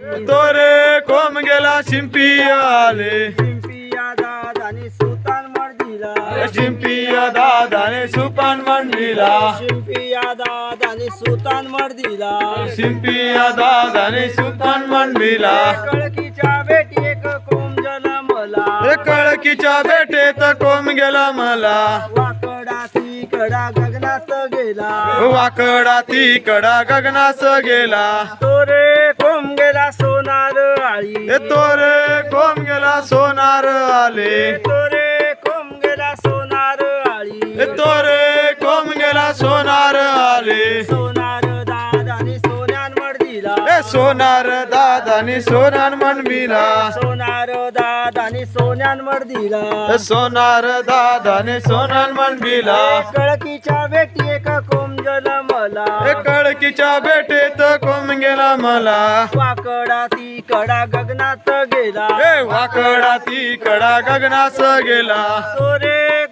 तो रे कोम गेला शिंपी आले, शिंपिया दादाने सुतान मर्दीला, शिंपिया दादाने सुपान मंडीला, शिंपिया दादाने सुतान मर्दीला, शिंपिया दादाने सुपान मंडीला. कळकीच्या बेटी एक कोंब जन्मला, कळकीच्या बेटेत कोम गेला मला, वाकडा ती कडा गगनात गेला, वाकडा ती कडा गगनास गेला. तो रे कोंब गेला सोनार आळी, तो रे कोम गेला सोनार आले, तो रे कोंब गेला सोनार आळी, तो रे कोम गेला सोनार आले. सोनार दादाने सोन्यान मर्दीला, सोनार दादानी सोनान मनमिला, सोनार दादाने सोन्यान मर्दीला, सोनार दादाने सोनान मनमिला. कळकीच्या बेटी एक कोंब जन्मला, कळकीच्या बेटेत कोम गेला मला, वाकडा ती कडा गगनात गेला, वाकडा ती कडा गगनास गेला. तो रे